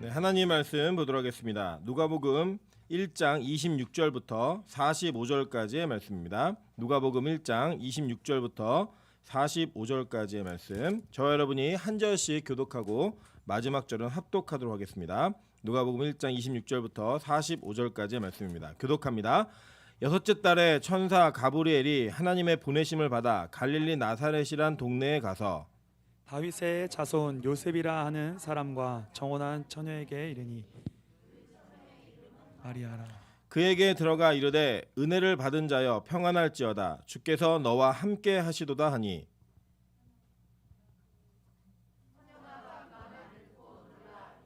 네, 하나님 말씀 보도록 하겠습니다. 누가복음 1장 26절부터 45절까지의 말씀입니다. 누가복음 1장 26절부터 45절까지의 말씀. 저와 여러분이 한 절씩 교독하고 마지막 절은 합독하도록 하겠습니다. 누가복음 1장 26절부터 45절까지의 말씀입니다. 교독합니다. 여섯째 달에 천사 가브리엘이 하나님의 보내심을 받아 갈릴리 나사렛이란 동네에 가서 다윗의 자손 요셉이라 하는 사람과 정혼한 처녀에게 이르니 마리아라. 그에게 들어가 이르되 은혜를 받은 자여 평안할지어다 주께서 너와 함께 하시도다 하니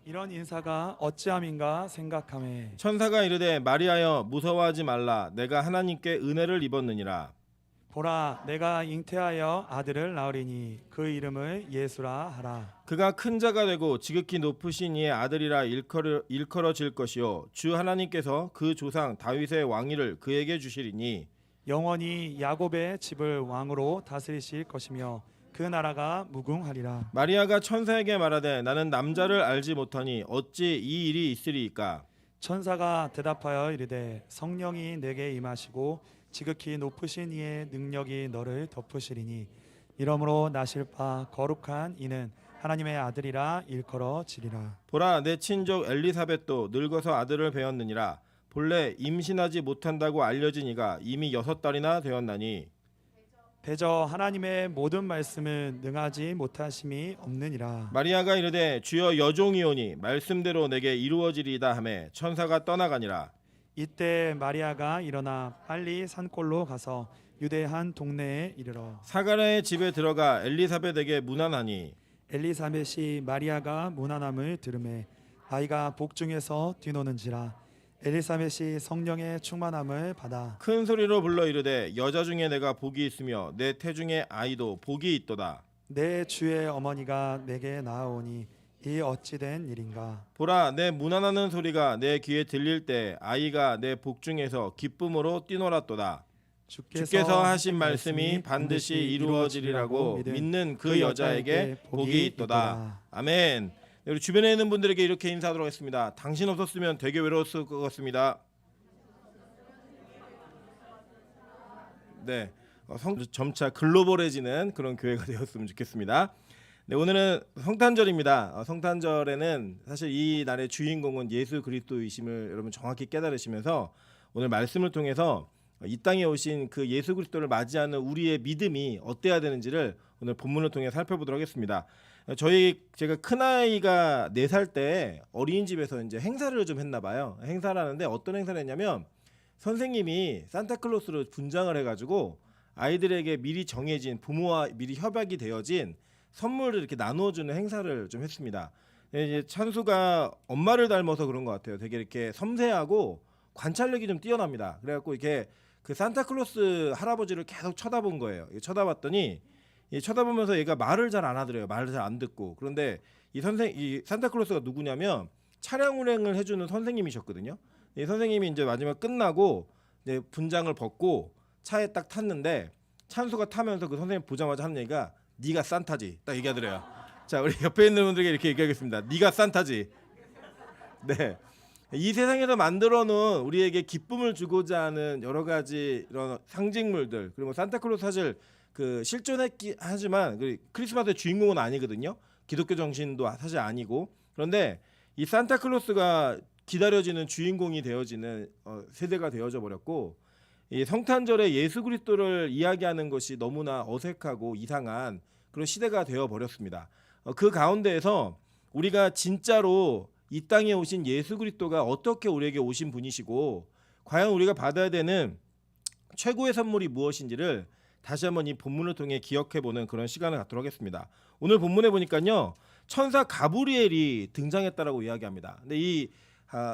이런 인사가 어찌함인가 생각하매 천사가 이르되 마리아여 무서워하지 말라 내가 하나님께 은혜를 입었느니라. 보라 내가 잉태하여 아들을 낳으리니 그 이름을 예수라 하라. 그가 큰 자가 되고 지극히 높으신 이의 아들이라 일컬어질 것이요 주 하나님께서 그 조상 다윗의 왕위를 그에게 주시리니 영원히 야곱의 집을 왕으로 다스리실 것이며 그 나라가 무궁하리라. 마리아가 천사에게 말하되 나는 남자를 알지 못하니 어찌 이 일이 있으리이까. 천사가 대답하여 이르되 성령이 내게 임하시고 지극히 높으신 이의 능력이 너를 덮으시리니 이러므로 나실 바 거룩한 이는 하나님의 아들이라 일컬어지리라. 보라 내 친족 엘리사벳도 늙어서 아들을 배었느니라. 본래 임신하지 못한다고 알려진 이가 이미 6달이나 되었나니 대저 하나님의 모든 말씀은 능하지 못하심이 없느니라. 마리아가 이르되 주여 여종이오니 말씀대로 내게 이루어지리이다 하매 천사가 떠나가니라. 이때 마리아가 일어나 빨리 산골로 가서 유대 한 동네에 이르러 사가랴의 집에 들어가 엘리사벳에게 문안하니 엘리사벳이 마리아가 문안함을 들으매 아이가 복중에서 뛰노는지라. 엘리사벳이 성령의 충만함을 받아 큰 소리로 불러 이르되 여자 중에 내가 복이 있으며 내 태중에 아이도 복이 있도다. 내 주의 어머니가 내게 나아오니 이 어찌된 일인가. 보라 내 문안하는 소리가 내 귀에 들릴 때 아이가 내 복중에서 기쁨으로 뛰놀았도다. 주께서 하신 말씀이 반드시 이루어지리라고 믿는 그 여자에게 복이 있도다. 아멘. 우리 주변에 있는 분들에게 이렇게 인사하도록 하겠습니다. 당신 없었으면 되게 외로웠을 것 같습니다. 네, 점차 글로벌해지는 그런 교회가 되었으면 좋겠습니다. 네, 오늘은 성탄절입니다. 성탄절에는 사실 이 날의 주인공은 예수 그리스도이심을 여러분 정확히 깨달으시면서 오늘 말씀을 통해서 이 땅에 오신 그 예수 그리스도를 맞이하는 우리의 믿음이 어때야 되는지를 오늘 본문을 통해 살펴보도록 하겠습니다. 제가 큰아이가 4살 때 어린이집에서 이제 행사를 좀 했나 봐요. 행사를 하는데 어떤 행사를 했냐면 선생님이 산타클로스로 분장을 해가지고 아이들에게 미리 정해진 부모와 미리 협약이 되어진 선물을 이렇게 나누어주는 행사를 좀 했습니다. 이제 찬수가 엄마를 닮아서 그런 것 같아요. 되게 이렇게 섬세하고 관찰력이 좀 뛰어납니다. 그래갖고 이렇게 그 산타클로스 할아버지를 계속 쳐다본 거예요. 쳐다봤더니 쳐다보면서 얘가 말을 잘 안 하더래요. 말을 잘 안 듣고. 그런데 이 산타클로스가 누구냐면 차량 운행을 해주는 선생님이셨거든요. 이 선생님이 이제 마지막 끝나고 이제 분장을 벗고 차에 딱 탔는데 찬수가 타면서 그 선생님 보자마자 하는 얘기가 네가 산타지 딱 얘기하더래요. 자, 우리 옆에 있는 분들에게 이렇게 얘기하겠습니다. 네가 산타지. 네. 이 세상에서 만들어 놓은 우리에게 기쁨을 주고자 하는 여러 가지 이런 상징물들, 그리고 산타클로스 사실 그 실존했기 하지만 크리스마스의 주인공은 아니거든요. 기독교 정신도 사실 아니고. 그런데 이 산타클로스가 기다려지는 주인공이 되어지는 세대가 되어져 버렸고, 이 성탄절에 예수 그리스도를 이야기하는 것이 너무나 어색하고 이상한 그런 시대가 되어 버렸습니다. 그 가운데에서 우리가 진짜로 이 땅에 오신 예수 그리스도가 어떻게 우리에게 오신 분이시고 과연 우리가 받아야 되는 최고의 선물이 무엇인지를 다시 한번 이 본문을 통해 기억해보는 그런 시간을 갖도록 하겠습니다. 오늘 본문에 보니까요, 천사 가브리엘이 등장했다라고 이야기합니다. 근데 이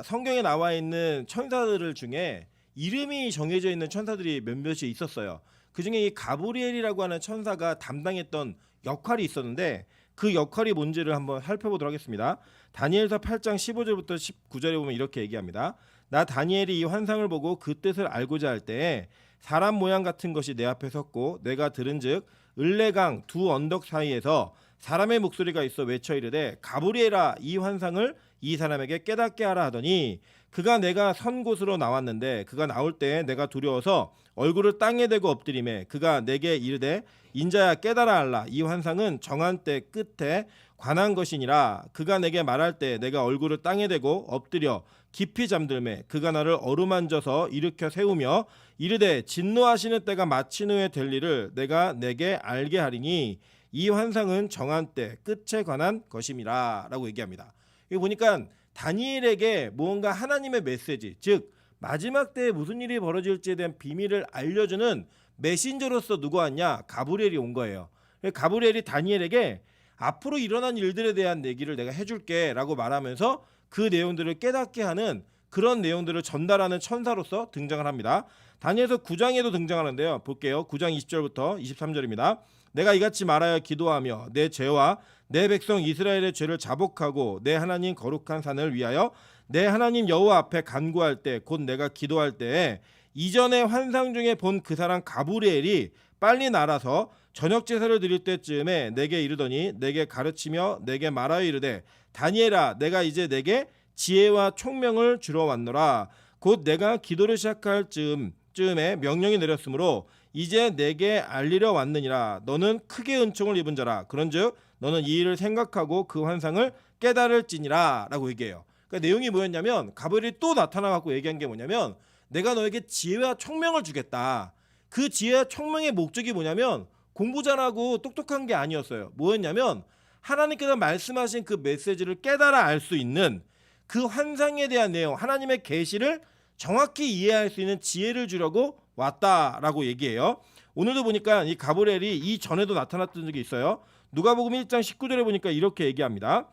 성경에 나와 있는 천사들 중에 이름이 정해져 있는 천사들이 몇몇이 있었어요. 그중에 이 가브리엘이라고 하는 천사가 담당했던 역할이 있었는데 그 역할이 뭔지를 한번 살펴보도록 하겠습니다. 다니엘서 8장 15절부터 19절에 보면 이렇게 얘기합니다. 나 다니엘이 이 환상을 보고 그 뜻을 알고자 할 때에 사람 모양 같은 것이 내 앞에 섰고 내가 들은즉 을레강 두 언덕 사이에서 사람의 목소리가 있어 외쳐 이르되 가브리엘아 이 환상을 이 사람에게 깨닫게 하라 하더니 그가 내가 선 곳으로 나왔는데 그가 나올 때 내가 두려워서 얼굴을 땅에 대고 엎드리매 그가 내게 이르되 인자야 깨달아 알라 이 환상은 정한 때 끝에 관한 것이니라. 그가 내게 말할 때 내가 얼굴을 땅에 대고 엎드려 깊이 잠들매 그가 나를 어루만져서 일으켜 세우며 이르되 진노하시는 때가 마친 후에 될 일을 내가 내게 알게 하리니 이 환상은 정한 때 끝에 관한 것임이라 라고 얘기합니다. 이거 보니까 다니엘에게 무언가 하나님의 메시지, 즉 마지막 때에 무슨 일이 벌어질지에 대한 비밀을 알려주는 메신저로서 누가 왔냐? 가브리엘이 온 거예요. 가브리엘이 다니엘에게 앞으로 일어난 일들에 대한 얘기를 내가 해줄게 라고 말하면서 그 내용들을 깨닫게 하는 그런 내용들을 전달하는 천사로서 등장을 합니다. 다니엘서 9장에도 등장하는데요. 볼게요. 9장 20절부터 23절입니다. 내가 이같이 말하여 기도하며 내 죄와 내 백성 이스라엘의 죄를 자복하고 내 하나님 거룩한 산을 위하여 내 하나님 여호와 앞에 간구할 때 곧 내가 기도할 때에 이전에 환상 중에 본 그 사람 가브리엘이 빨리 날아서 저녁 제사를 드릴 때쯤에 내게 이르더니 내게 가르치며 내게 말하여 이르되 다니엘아 내가 이제 내게 지혜와 총명을 주러 왔노라. 곧 내가 기도를 시작할 즈음에 명령이 내렸으므로 이제 내게 알리려 왔느니라. 너는 크게 은총을 입은 자라. 그런즉 너는 이 일을 생각하고 그 환상을 깨달을지니라 라고 얘기해요. 그러니까 내용이 뭐였냐면 가브리엘이 또 나타나갖고 얘기한 게 뭐냐면 내가 너에게 지혜와 총명을 주겠다. 그 지혜와 총명의 목적이 뭐냐면 공부 잘하고 똑똑한 게 아니었어요. 뭐였냐면 하나님께서 말씀하신 그 메시지를 깨달아 알 수 있는 그 환상에 대한 내용, 하나님의 계시를 정확히 이해할 수 있는 지혜를 주려고 왔다라고 얘기해요. 오늘도 보니까 이 가브리엘이 이 전에도 나타났던 적이 있어요. 누가복음 1장 19절에 보니까 이렇게 얘기합니다.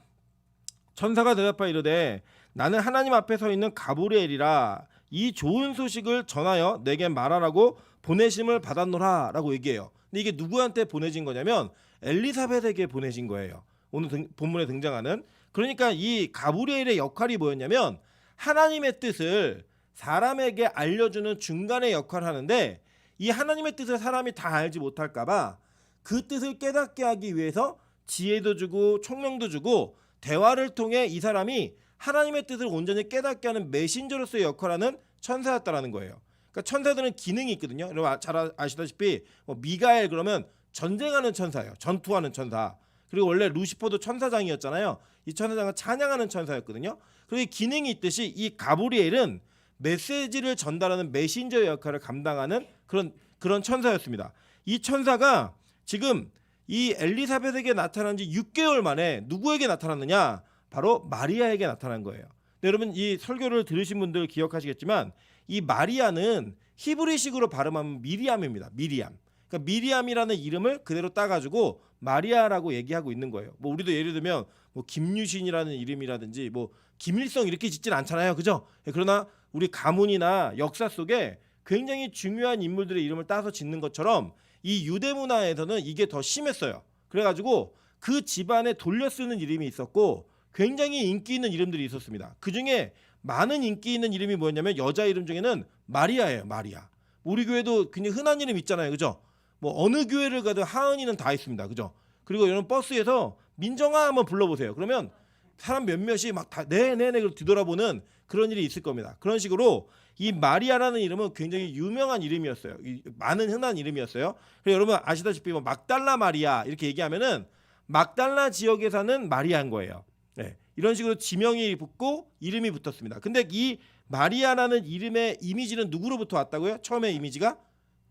천사가 대답하여 이르되 나는 하나님 앞에 서 있는 가브리엘이라 이 좋은 소식을 전하여 내게 말하라고 보내심을 받았노라 라고 얘기해요. 근데 이게 누구한테 보내진 거냐면 엘리사벳에게 보내진 거예요. 오늘 본문에 등장하는. 그러니까 이 가브리엘의 역할이 뭐였냐면 하나님의 뜻을 사람에게 알려주는 중간의 역할을 하는데 이 하나님의 뜻을 사람이 다 알지 못할까 봐 그 뜻을 깨닫게 하기 위해서 지혜도 주고 총명도 주고 대화를 통해 이 사람이 하나님의 뜻을 온전히 깨닫게 하는 메신저로서의 역할을 하는 천사였다라는 거예요. 그러니까 천사들은 기능이 있거든요. 여러분 잘 아시다시피 미가엘 그러면 전쟁하는 천사예요. 전투하는 천사. 그리고 원래 루시퍼도 천사장이었잖아요. 이 천사장은 찬양하는 천사였거든요. 그리고 기능이 있듯이 이 가브리엘은 메시지를 전달하는 메신저의 역할을 감당하는 그런 천사였습니다. 이 천사가 지금 이 엘리사벳에게 나타난 지 6개월 만에 누구에게 나타났느냐? 바로 마리아에게 나타난 거예요. 네, 여러분 이 설교를 들으신 분들 기억하시겠지만 이 마리아는 히브리식으로 발음하면 미리암입니다. 미리암. 그러니까 미리암이라는 이름을 그대로 따가지고 마리아라고 얘기하고 있는 거예요. 뭐 우리도 예를 들면 뭐 김유신이라는 이름이라든지 뭐 김일성 이렇게 짓진 않잖아요, 그죠? 그러나 우리 가문이나 역사 속에 굉장히 중요한 인물들의 이름을 따서 짓는 것처럼 이 유대 문화에서는 이게 더 심했어요. 그래가지고 그 집안에 돌려 쓰는 이름이 있었고 굉장히 인기 있는 이름들이 있었습니다. 그 중에 많은 인기 있는 이름이 뭐였냐면 여자 이름 중에는 마리아예요. 마리아. 우리 교회도 굉장히 흔한 이름 있잖아요, 그죠? 뭐 어느 교회를 가도 하은이는 다 있습니다, 그죠? 그리고 이런 버스에서 민정아 한번 불러보세요. 그러면 사람 몇몇이 막 다 네네네 뒤돌아보는 그런 일이 있을 겁니다. 그런 식으로 이 마리아라는 이름은 굉장히 유명한 이름이었어요. 많은 흔한 이름이었어요. 그래서 여러분 아시다시피 뭐 막달라 마리아 이렇게 얘기하면은 막달라 지역에 사는 마리아인 거예요. 네, 이런 식으로 지명이 붙고 이름이 붙었습니다. 근데 이 마리아라는 이름의 이미지는 누구로부터 왔다고요? 처음에 이미지가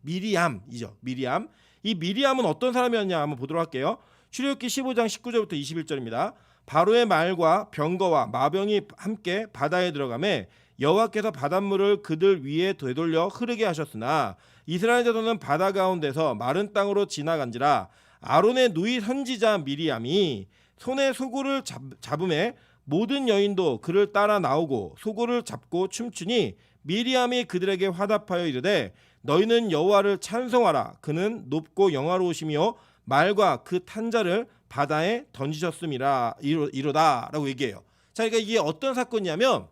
미리암이죠. 미리암. 이 미리암은 어떤 사람이었냐 한번 보도록 할게요. 출애굽기 15장 19절부터 21절입니다. 바로의 말과 병거와 마병이 함께 바다에 들어가매 여호와께서 바닷물을 그들 위에 되돌려 흐르게 하셨으나 이스라엘 자손은 바다 가운데서 마른 땅으로 지나간지라. 아론의 누이 선지자 미리암이 손에 소고를 잡음에 모든 여인도 그를 따라 나오고 소고를 잡고 춤추니 미리암이 그들에게 화답하여 이르되 너희는 여호와를 찬송하라. 그는 높고 영화로우시며 말과 그 탄자를 바다에 던지셨음이라 이로다라고 얘기해요. 자, 그러니까 이게 어떤 사건이냐면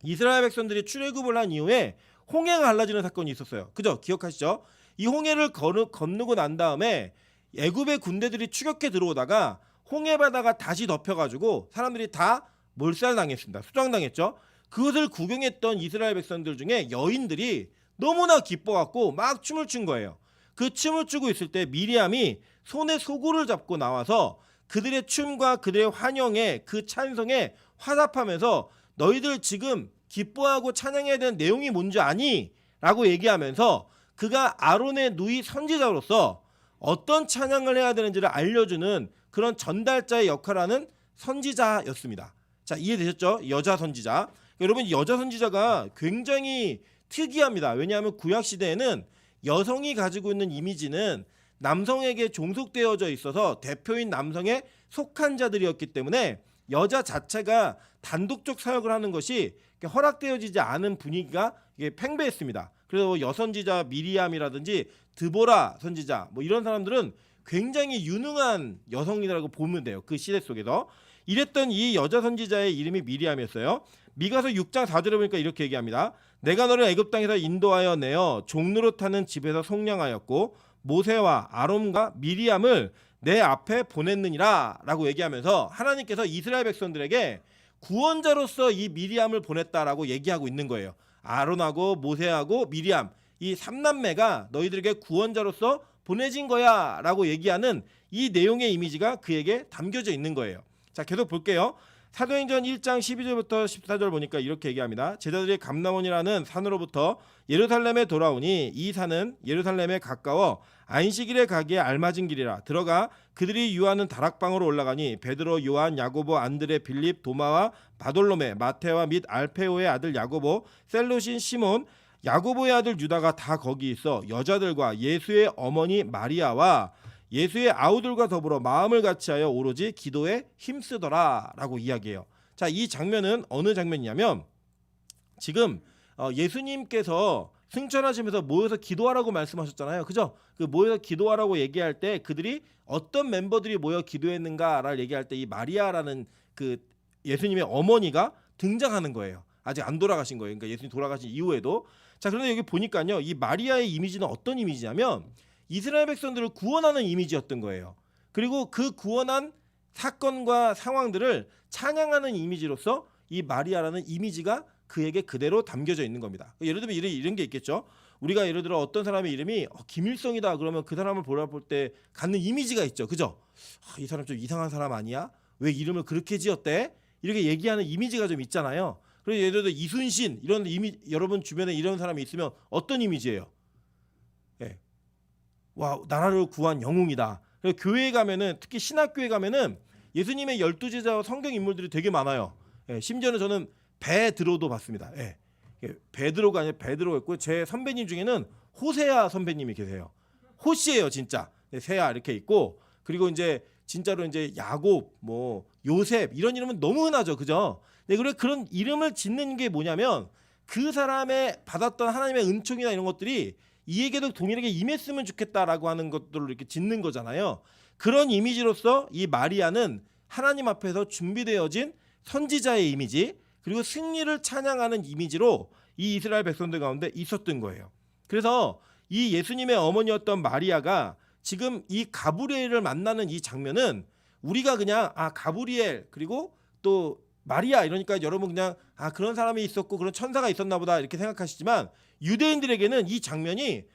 이스라엘 백성들이 출애굽을 한 이후에 홍해가 갈라지는 사건이 있었어요. 그죠? 기억하시죠? 이 홍해를 건너고 난 다음에 애굽의 군대들이 추격해 들어오다가 홍해 바다가 다시 덮여가지고 사람들이 다 몰살당했습니다. 수장당했죠. 그것을 구경했던 이스라엘 백성들 중에 여인들이 너무나 기뻐갖고 막 춤을 춘 거예요. 그 춤을 추고 있을 때 미리암이 손에 소구를 잡고 나와서 그들의 춤과 그들의 환영에 그 찬송에 화답하면서 너희들 지금 기뻐하고 찬양해야 되는 내용이 뭔지 아니? 라고 얘기하면서 그가 아론의 누이 선지자로서 어떤 찬양을 해야 되는지를 알려주는 그런 전달자의 역할을 하는 선지자였습니다. 자, 이해되셨죠? 여자 선지자. 여러분, 여자 선지자가 굉장히 특이합니다. 왜냐하면 구약시대에는 여성이 가지고 있는 이미지는 남성에게 종속되어져 있어서 대표인 남성에 속한 자들이었기 때문에 여자 자체가 단독적 사역을 하는 것이 허락되어지지 않은 분위기가 팽배했습니다. 그래서 여선지자 미리암이라든지 드보라 선지자 뭐 이런 사람들은 굉장히 유능한 여성이라고 보면 돼요. 그 시대 속에서. 이랬던 이 여자 선지자의 이름이 미리암이었어요. 미가서 6장 4절에 보니까 이렇게 얘기합니다. 내가 너를 애굽 땅에서 인도하여 내어 종로로 타는 집에서 속량하였고 모세와 아론과 미리암을 내 앞에 보냈느니라 라고 얘기하면서 하나님께서 이스라엘 백성들에게 구원자로서 이 미리암을 보냈다라고 얘기하고 있는 거예요. 아론하고 모세하고 미리암 이 3남매가 너희들에게 구원자로서 보내진 거야 라고 얘기하는 이 내용의 이미지가 그에게 담겨져 있는 거예요. 자, 계속 볼게요. 사도행전 1장 12절부터 14절 보니까 이렇게 얘기합니다. 제자들이 감람원이라는 산으로부터 예루살렘에 돌아오니 이 산은 예루살렘에 가까워 안식일에 가기에 알맞은 길이라 들어가 그들이 유하는 다락방으로 올라가니 베드로, 요한, 야고보, 안드레, 빌립, 도마와 바돌로메, 마테와 및 알페오의 아들 야고보, 셀롯인 시몬, 야고보의 아들 유다가 다 거기 있어 여자들과 예수의 어머니 마리아와 예수의 아우들과 더불어 마음을 같이하여 오로지 기도에 힘쓰더라 라고 이야기해요. 자, 이 장면은 어느 장면이냐면 지금 예수님께서 승천하시면서 모여서 기도하라고 말씀하셨잖아요. 그죠? 그 모여서 기도하라고 얘기할 때 그들이 어떤 멤버들이 모여 기도했는가를 얘기할 때 이 마리아라는 그 예수님의 어머니가 등장하는 거예요. 아직 안 돌아가신 거예요. 그러니까 예수님 돌아가신 이후에도. 자, 그런데 여기 보니까요. 이 마리아의 이미지는 어떤 이미지냐면 이스라엘 백성들을 구원하는 이미지였던 거예요. 그리고 그 구원한 사건과 상황들을 찬양하는 이미지로서 이 마리아라는 이미지가 그에게 그대로 담겨져 있는 겁니다. 예를 들면 이런 게 있겠죠. 우리가 예를 들어 어떤 사람의 이름이 김일성이다 그러면 그 사람을 볼 때 갖는 이미지가 있죠. 그죠? 이 사람 좀 이상한 사람 아니야? 왜 이름을 그렇게 지었대? 이렇게 얘기하는 이미지가 좀 있잖아요. 그래서 예를 들어 이순신 이런 여러분 주변에 이런 사람이 있으면 어떤 이미지예요? 예. 와, 나라를 구한 영웅이다. 그래서 교회에 가면은 특히 신학교에 가면은 예수님의 12제자와 성경 인물들이 되게 많아요. 예, 심지어는 저는 베드로도 봤습니다. 예. 베드로가 아니라 베드로가 있고 제 선배님 중에는 호세아 선배님이 계세요. 호씨예요, 진짜. 네, 세아 이렇게 있고 그리고 이제 진짜로 이제 야곱, 뭐 요셉 이런 이름은 너무 흔하죠, 그죠? 네, 그래 그런 이름을 짓는 게 뭐냐면 그 사람의 받았던 하나님의 은총이나 이런 것들이 이에게도 동일하게 임했으면 좋겠다라고 하는 것들을 이렇게 짓는 거잖아요. 그런 이미지로서 이 마리아는 하나님 앞에서 준비되어진 선지자의 이미지 그리고 승리를 찬양하는 이미지로 이 이스라엘 백성들 가운데 있었던 거예요. 그래서 이 예수님의 어머니였던 마리아가 지금 이 가브리엘을 만나는 이 장면은 우리가 그냥 가브리엘 그리고 또 마리아 이러니까 여러분 그냥 그런 사람이 있었고 그런 천사가 있었나 보다 이렇게 생각하시지만 유대인들에게는 이 장면이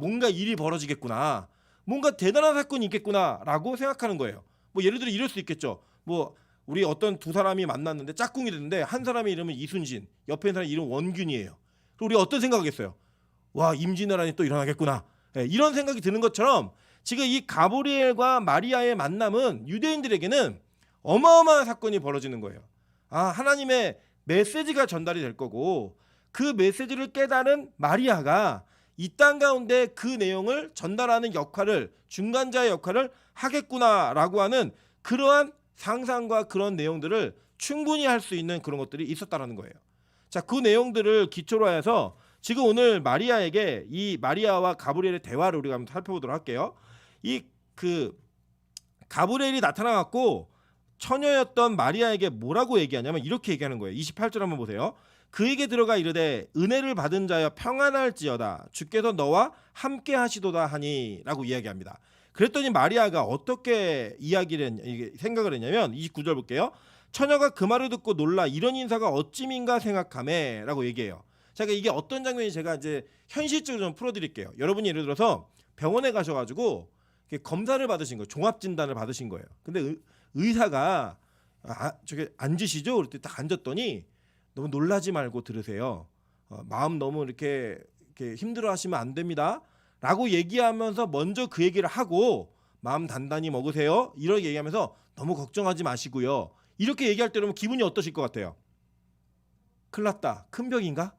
뭔가 일이 벌어지겠구나, 뭔가 대단한 사건이 있겠구나 라고 생각하는 거예요. 뭐 예를 들어 이럴 수 있겠죠. 뭐 우리 어떤 두 사람이 만났는데 짝꿍이 됐는데 한 사람의 이름은 이순신, 옆에 있는 사람 이름 원균이에요. 그리고 우리 어떤 생각하겠어요? 와, 임진왜란이 또 일어나겠구나. 네, 이런 생각이 드는 것처럼 지금 이 가브리엘과 마리아의 만남은 유대인들에게는 어마어마한 사건이 벌어지는 거예요. 하나님의 메시지가 전달이 될 거고 그 메시지를 깨달은 마리아가 이 땅 가운데 그 내용을 전달하는 역할을 중간자의 역할을 하겠구나라고 하는 그러한 상상과 그런 내용들을 충분히 할 수 있는 그런 것들이 있었다라는 거예요. 자, 그 내용들을 기초로 해서 지금 오늘 마리아에게 이 마리아와 가브리엘의 대화를 우리가 한번 살펴보도록 할게요. 이 가브리엘이 나타나갖고 처녀였던 마리아에게 뭐라고 얘기하냐면 이렇게 얘기하는 거예요. 28절 한번 보세요. 그에게 들어가 이르되 은혜를 받은 자여 평안할지어다 주께서 너와 함께 하시도다 하니 라고 이야기합니다. 그랬더니 마리아가 어떻게 생각을 했냐면 29절 볼게요. 처녀가 그 말을 듣고 놀라 이런 인사가 어찌민가 생각하매라고 얘기해요. 자, 그러니까 이게 어떤 장면인지 제가 이제 현실적으로 좀 풀어드릴게요. 여러분이 예를 들어서 병원에 가셔가지고 검사를 받으신 거예요. 종합 진단을 받으신 거예요. 근데 의사가 저기 앉으시죠? 그럴 때 딱 앉았더니 너무 놀라지 말고 들으세요. 마음 너무 이렇게 힘들어하시면 안 됩니다. 라고 얘기하면서 먼저 그 얘기를 하고 마음 단단히 먹으세요. 이렇게 얘기하면서 너무 걱정하지 마시고요. 이렇게 얘기할 때 여러분 기분이 어떠실 것 같아요? 큰일 났다. 큰 병인가?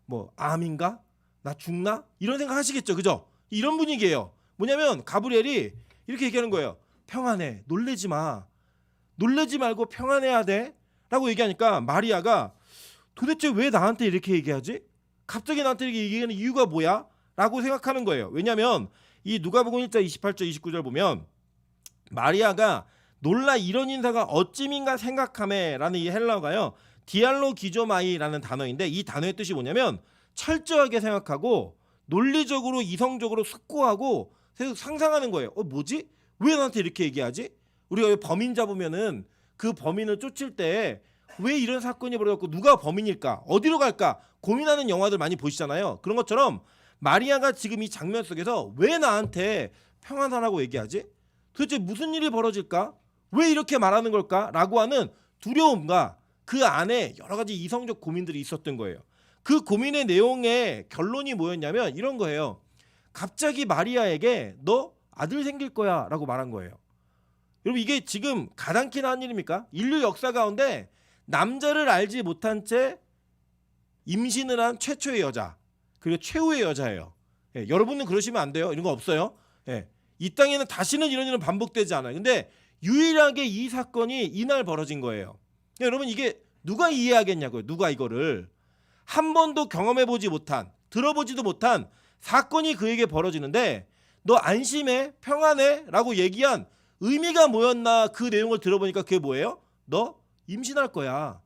뭐 암인가? 나 죽나? 이런 생각 하시겠죠. 그죠? 이런 분위기예요. 뭐냐면 가브리엘이 이렇게 얘기하는 거예요. 평안해. 놀래지 마. 놀래지 말고 평안해야 돼. 라고 얘기하니까 마리아가 도대체 왜 나한테 이렇게 얘기하지? 갑자기 나한테 이렇게 얘기하는 이유가 뭐야? 라고 생각하는 거예요. 왜냐하면 이 누가복음 1장 28절 29절 보면 마리아가 놀라 이런 인사가 어찌민가 생각하매라는 이 헬라어가요. 디알로기조마이라는 단어인데 이 단어의 뜻이 뭐냐면 철저하게 생각하고 논리적으로 이성적으로 숙고하고 상상하는 거예요. 뭐지? 왜 나한테 이렇게 얘기하지? 우리가 범인 잡으면은 그 범인을 쫓을 때 왜 이런 사건이 벌어졌고 누가 범인일까? 어디로 갈까? 고민하는 영화들 많이 보시잖아요. 그런 것처럼 마리아가 지금 이 장면 속에서 왜 나한테 평안하라고 얘기하지? 도대체 무슨 일이 벌어질까? 왜 이렇게 말하는 걸까? 라고 하는 두려움과 그 안에 여러 가지 이성적 고민들이 있었던 거예요. 그 고민의 내용의 결론이 뭐였냐면 이런 거예요. 갑자기 마리아에게 너 아들 생길 거야 라고 말한 거예요. 여러분 이게 지금 가당키 나은 일입니까? 인류 역사 가운데 남자를 알지 못한 채 임신을 한 최초의 여자 그리고 최후의 여자예요. 여러분은 그러시면 안 돼요. 이런 거 없어요. 이 땅에는 다시는 이런 일은 반복되지 않아요. 근데 유일하게 이 사건이 이날 벌어진 거예요. 여러분 이게 누가 이해하겠냐고요. 누가 이거를 한 번도 경험해보지 못한 들어보지도 못한 사건이 그에게 벌어지는데 너 안심해 평안해 라고 얘기한 의미가 뭐였나 그 내용을 들어보니까 그게 뭐예요? 너 임신할 거야.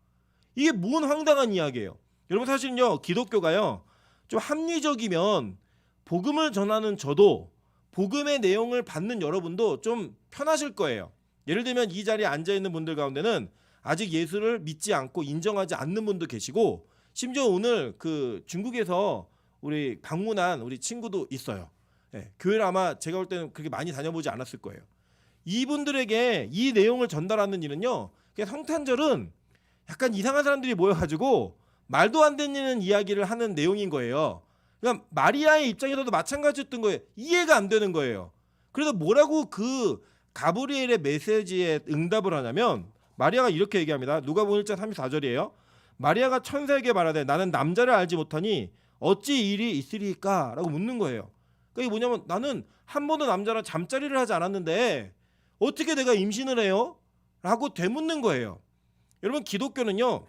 이게 뭔 황당한 이야기예요. 여러분 사실은요 기독교가요 좀 합리적이면 복음을 전하는 저도 복음의 내용을 받는 여러분도 좀 편하실 거예요. 예를 들면 이 자리에 앉아있는 분들 가운데는 아직 예수를 믿지 않고 인정하지 않는 분도 계시고 심지어 오늘 그 중국에서 우리 방문한 우리 친구도 있어요. 교회를 아마 제가 볼 때는 그렇게 많이 다녀보지 않았을 거예요. 이분들에게 이 내용을 전달하는 일은요 성탄절은 약간 이상한 사람들이 모여가지고 말도 안 되는 이야기를 하는 내용인 거예요. 그러니까 마리아의 입장에서도 마찬가지였던 거예요. 이해가 안 되는 거예요. 그래서 뭐라고 그 가브리엘의 메시지에 응답을 하냐면 마리아가 이렇게 얘기합니다. 누가복음 1장 34절이에요. 마리아가 천사에게 말하되 나는 남자를 알지 못하니 어찌 일이 있으리까? 라고 묻는 거예요. 그러니까 이게 뭐냐면 나는 한 번도 남자랑 잠자리를 하지 않았는데 어떻게 내가 임신을 해요? 라고 되묻는 거예요. 여러분 기독교는요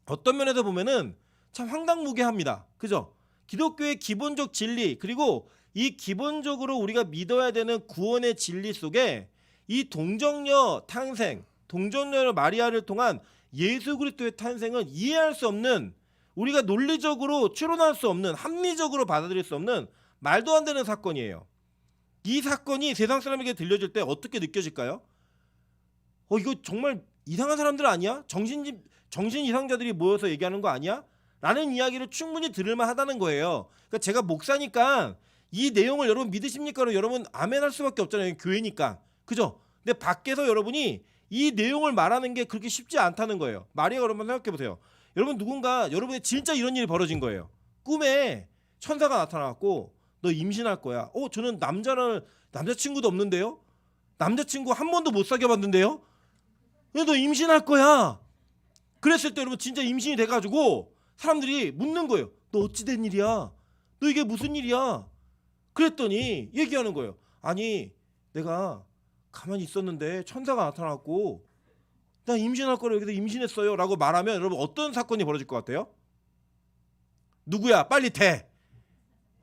어떤 면에서 보면은 참 황당무계합니다. 그죠? 기독교의 기본적 진리 그리고 이 기본적으로 우리가 믿어야 되는 구원의 진리 속에 이 동정녀 탄생, 동정녀 마리아를 통한 예수 그리스도의 탄생은 이해할 수 없는 우리가 논리적으로 추론할 수 없는 합리적으로 받아들일 수 없는 말도 안 되는 사건이에요. 이 사건이 세상 사람에게 들려질 때 어떻게 느껴질까요? 이거 정말 이상한 사람들 아니야? 정신 이상자들이 모여서 얘기하는 거 아니야? 라는 이야기를 충분히 들을만 하다는 거예요. 그러니까 제가 목사니까 이 내용을 여러분 믿으십니까? 여러분 아멘 할 수밖에 없잖아요. 교회니까. 그죠? 근데 밖에서 여러분이 이 내용을 말하는 게 그렇게 쉽지 않다는 거예요. 마리아가 여러분 생각해 보세요. 여러분 누군가 여러분의 진짜 이런 일이 벌어진 거예요. 꿈에 천사가 나타나갖고 너 임신할 거야. 저는 남자친구도 없는데요? 남자친구 한 번도 못 사귀어 봤는데요? 너 임신할 거야. 그랬을 때 여러분 진짜 임신이 돼가지고 사람들이 묻는 거예요. 너 어찌 된 일이야? 너 이게 무슨 일이야? 그랬더니 얘기하는 거예요. 아니 내가 가만히 있었는데 천사가 나타났고 나 임신할 거라 여기서 임신했어요 라고 말하면 여러분 어떤 사건이 벌어질 것 같아요? 누구야? 빨리 대.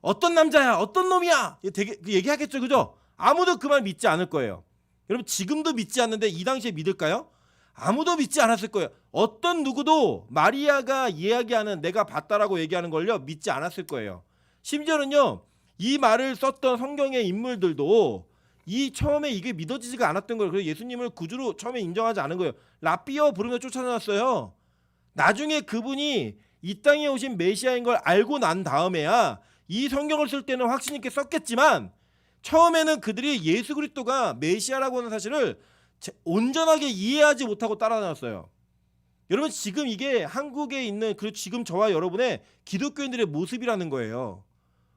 어떤 남자야? 어떤 놈이야? 되게 얘기하겠죠. 그죠? 아무도 그 말 믿지 않을 거예요. 여러분 지금도 믿지 않는데 이 당시에 믿을까요? 아무도 믿지 않았을 거예요. 어떤 누구도 마리아가 이야기하는 내가 봤다라고 얘기하는 걸요 믿지 않았을 거예요. 심지어는요 이 말을 썼던 성경의 인물들도 이 처음에 이게 믿어지지가 않았던 거예요. 그래서 예수님을 구주로 처음에 인정하지 않은 거예요. 라삐어 부르며 쫓아나왔어요. 나중에 그분이 이 땅에 오신 메시아인 걸 알고 난 다음에야 이 성경을 쓸 때는 확신 있게 썼겠지만 처음에는 그들이 예수 그리스도가 메시아라고 하는 사실을 온전하게 이해하지 못하고 따라다녔어요. 여러분 지금 이게 한국에 있는 그리고 지금 저와 여러분의 기독교인들의 모습이라는 거예요.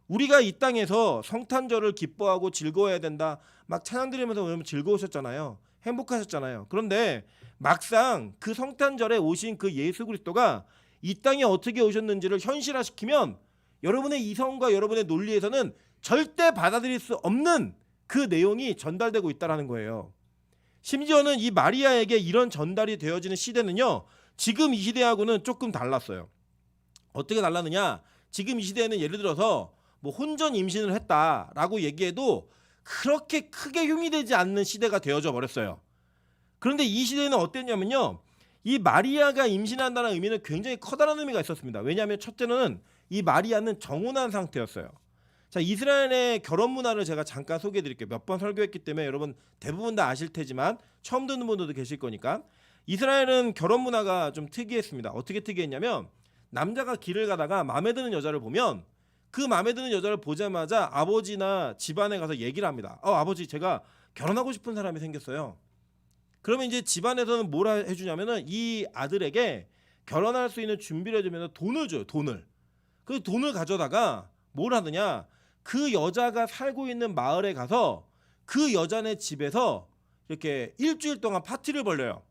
우리가 이 땅에서 성탄절을 기뻐하고 즐거워해야 된다. 막 찬양 드리면서 여러분 즐거우셨잖아요. 행복하셨잖아요. 그런데 막상 그 성탄절에 오신 그 예수 그리스도가 이 땅에 어떻게 오셨는지를 현실화시키면 여러분의 이성과 여러분의 논리에서는 절대 받아들일 수 없는 그 내용이 전달되고 있다는 거예요. 심지어는 이 마리아에게 이런 전달이 되어지는 시대는요. 지금 이 시대하고는 조금 달랐어요. 어떻게 달랐느냐? 지금 이 시대에는 예를 들어서 뭐 혼전 임신을 했다라고 얘기해도 그렇게 크게 흉이 되지 않는 시대가 되어져 버렸어요. 그런데 이 시대는 어땠냐면요. 이 마리아가 임신한다는 의미는 굉장히 커다란 의미가 있었습니다. 왜냐하면 첫째는 이 마리아는 정혼한 상태였어요. 자, 이스라엘의 결혼 문화를 제가 잠깐 소개해 드릴게요. 몇 번 설교했기 때문에 여러분 대부분 다 아실 테지만 처음 듣는 분들도 계실 거니까. 이스라엘은 결혼 문화가 좀 특이했습니다. 어떻게 특이했냐면 남자가 길을 가다가 마음에 드는 여자를 보면 그 마음에 드는 여자를 보자마자 아버지나 집안에 가서 얘기를 합니다. 아버지 제가 결혼하고 싶은 사람이 생겼어요. 그러면 이제 집안에서는 뭘 해주냐면은 이 아들에게 결혼할 수 있는 준비를 해주면 돈을 줘요. 돈을. 그 돈을 가져다가 뭘 하느냐? 그 여자가 살고 있는 마을에 가서 그 여자네 집에서 이렇게 일주일 동안 파티를 벌려요.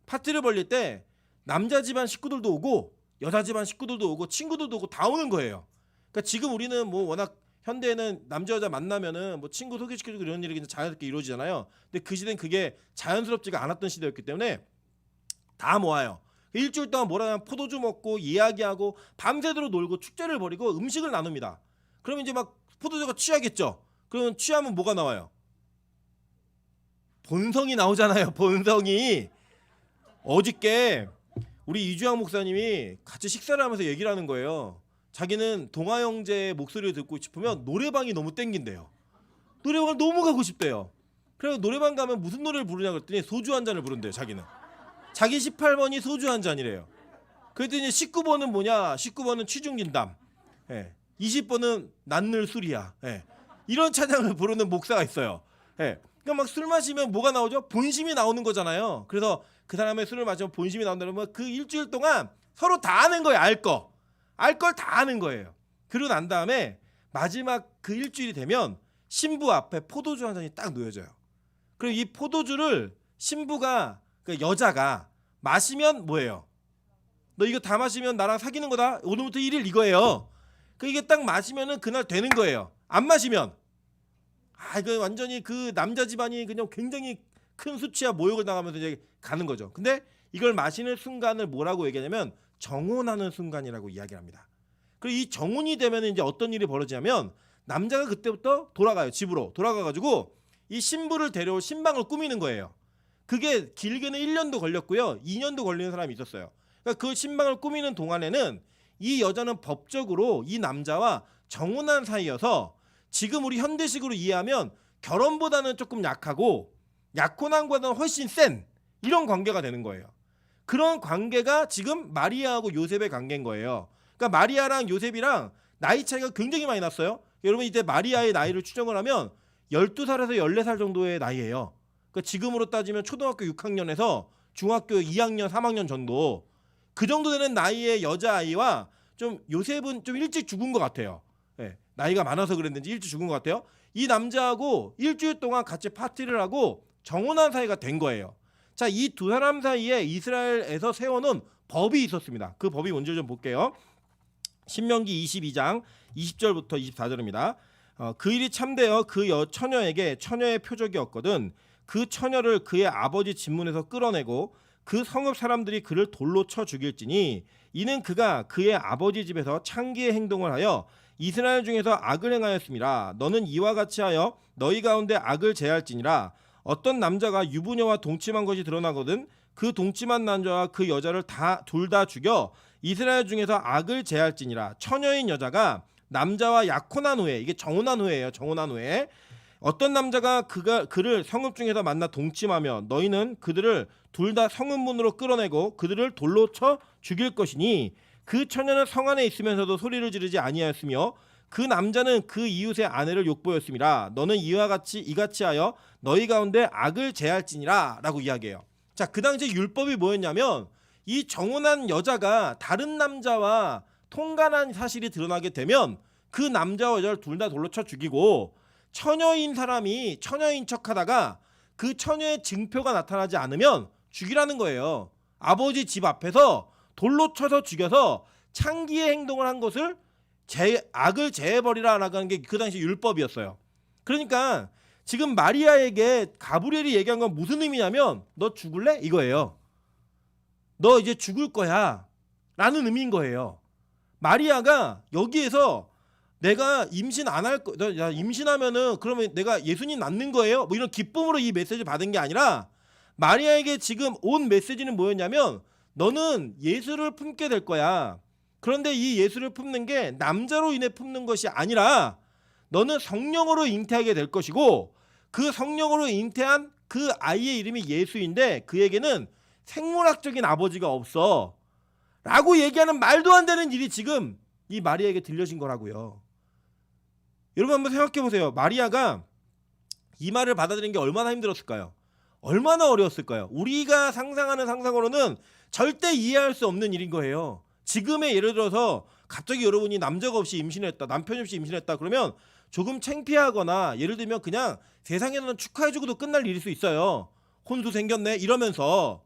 파티를 벌릴 때 남자 집안 식구들도 오고 여자 집안 식구들도 오고 친구들도 오고 다 오는 거예요. 그러니까 지금 우리는 뭐 워낙 현대에는 남자 여자 만나면은 뭐 친구 소개시켜주고 이런 일이 자연스럽게 이루어지잖아요. 근데 그 시대는 그게 자연스럽지가 않았던 시대였기 때문에 다 모아요. 일주일 동안 뭐라냐면 포도주 먹고 이야기하고 밤새도록 놀고 축제를 벌이고 음식을 나눕니다. 그러면 이제 막 포도주가 취하겠죠. 그러면 취하면 뭐가 나와요? 본성이 나오잖아요. 본성이. 어저께 우리 이주영 목사님이 같이 식사를 하면서 얘기를 하는 거예요. 자기는 동아 형제의 목소리를 듣고 싶으면 노래방이 너무 땡긴대요. 노래방을 너무 가고 싶대요. 그래서 노래방 가면 무슨 노래를 부르냐 그랬더니 소주 한 잔을 부른대요. 자기는. 자기 18번이 소주 한 잔이래요. 그랬더니 19번은 뭐냐? 19번은 취중진담. 20번은 난늘 술이야. 이런 찬양을 부르는 목사가 있어요. 그러니까 막 술 마시면 뭐가 나오죠? 본심이 나오는 거잖아요. 그래서 그 사람의 술을 마시면 본심이 나온다면 그 일주일 동안 서로 다 아는 거예요. 알 거. 알 걸 다 아는 거예요. 그러고 난 다음에 마지막 그 일주일이 되면 신부 앞에 포도주 한 잔이 딱 놓여져요. 그리고 이 포도주를 신부가 그 여자가 마시면 뭐예요? 너 이거 다 마시면 나랑 사귀는 거다. 오늘부터 1일 이거예요. 그 이게 딱 마시면은 그날 되는 거예요. 안 마시면 그 완전히 그 남자 집안이 그냥 굉장히 큰 수치와 모욕을 당하면서 이제 가는 거죠. 근데 이걸 마시는 순간을 뭐라고 얘기하냐면 정혼하는 순간이라고 이야기합니다. 그리고 이 정혼이 되면 이제 어떤 일이 벌어지냐면 남자가 그때부터 돌아가요. 집으로 돌아가가지고 이 신부를 데려올 신방을 꾸미는 거예요. 그게 길게는 1년도 걸렸고요. 2년도 걸리는 사람이 있었어요. 그러니까 그 신방을 꾸미는 동안에는 이 여자는 법적으로 이 남자와 정혼한 사이여서 지금 우리 현대식으로 이해하면 결혼보다는 조금 약하고 약혼한보다는 훨씬 센 이런 관계가 되는 거예요. 그런 관계가 지금 마리아하고 요셉의 관계인 거예요. 그러니까 마리아랑 요셉이랑 나이 차이가 굉장히 많이 났어요. 여러분 이때 마리아의 나이를 추정을 하면 12살에서 14살 정도의 나이예요. 그러니까 지금으로 따지면 초등학교 6학년에서 중학교 2학년, 3학년 정도 그 정도 되는 나이의 여자아이와 좀 요셉은 좀 일찍 죽은 것 같아요. 나이가 많아서 그랬는지 일찍 죽은 것 같아요. 이 남자하고 일주일 동안 같이 파티를 하고 정혼한 사이가 된 거예요. 자, 이 두 사람 사이에 이스라엘에서 세워놓은 법이 있었습니다. 그 법이 뭔지 좀 볼게요. 신명기 22장 20절부터 24절입니다. 그 일이 참되어 그 처녀에게 처녀의 표적이 없거든 그 처녀를 그의 아버지 집문에서 끌어내고 그 성읍 사람들이 그를 돌로 쳐 죽일지니 이는 그가 그의 아버지 집에서 창기의 행동을 하여 이스라엘 중에서 악을 행하였습니다. 너는 이와 같이 하여 너희 가운데 악을 제할지니라. 어떤 남자가 유부녀와 동침한 것이 드러나거든 그 동침한 남자와 그 여자를 둘 다 죽여 이스라엘 중에서 악을 제할지니라. 처녀인 여자가 남자와 약혼한 후에 이게 정혼한 후에예요. 정혼한 후에 어떤 남자가 그를 성읍 중에서 만나 동침하며 너희는 그들을 둘 다 성읍문으로 끌어내고 그들을 돌로 쳐 죽일 것이니 그 처녀는 성 안에 있으면서도 소리를 지르지 아니하였으며 그 남자는 그 이웃의 아내를 욕보였음이라. 너는 이같이 하여 너희 가운데 악을 제할지니라 라고 이야기해요. 자, 그 당시 율법이 뭐였냐면 이 정혼한 여자가 다른 남자와 통간한 사실이 드러나게 되면 그 남자와 여자를 둘 다 돌로 쳐 죽이고, 처녀인 사람이 처녀인 척하다가 그 처녀의 증표가 나타나지 않으면 죽이라는 거예요. 아버지 집 앞에서 돌로 쳐서 죽여서 창기의 행동을 한 것을 악을 제해버리라라고 하는 게 그 당시 율법이었어요. 그러니까 지금 마리아에게 가브리엘이 얘기한 건 무슨 의미냐면 너 죽을래? 이거예요. 너 이제 죽을 거야 라는 의미인 거예요. 마리아가 여기에서 내가 임신 안 할 거, 야, 임신하면은 그러면 내가 예수님 낳는 거예요? 뭐 이런 기쁨으로 이 메시지를 받은 게 아니라, 마리아에게 지금 온 메시지는 뭐였냐면 너는 예수를 품게 될 거야. 그런데 이 예수를 품는 게 남자로 인해 품는 것이 아니라 너는 성령으로 잉태하게 될 것이고, 그 성령으로 잉태한 그 아이의 이름이 예수인데 그에게는 생물학적인 아버지가 없어 라고 얘기하는 말도 안 되는 일이 지금 이 마리아에게 들려진 거라고요. 여러분 한번 생각해 보세요. 마리아가 이 말을 받아들이는 게 얼마나 힘들었을까요? 얼마나 어려웠을까요? 우리가 상상하는 상상으로는 절대 이해할 수 없는 일인 거예요. 지금의 예를 들어서 갑자기 여러분이 남자가 없이 임신했다, 남편이 없이 임신했다 그러면 조금 창피하거나, 예를 들면 그냥 세상에는 축하해주고도 끝날 일일 수 있어요. 혼수 생겼네 이러면서.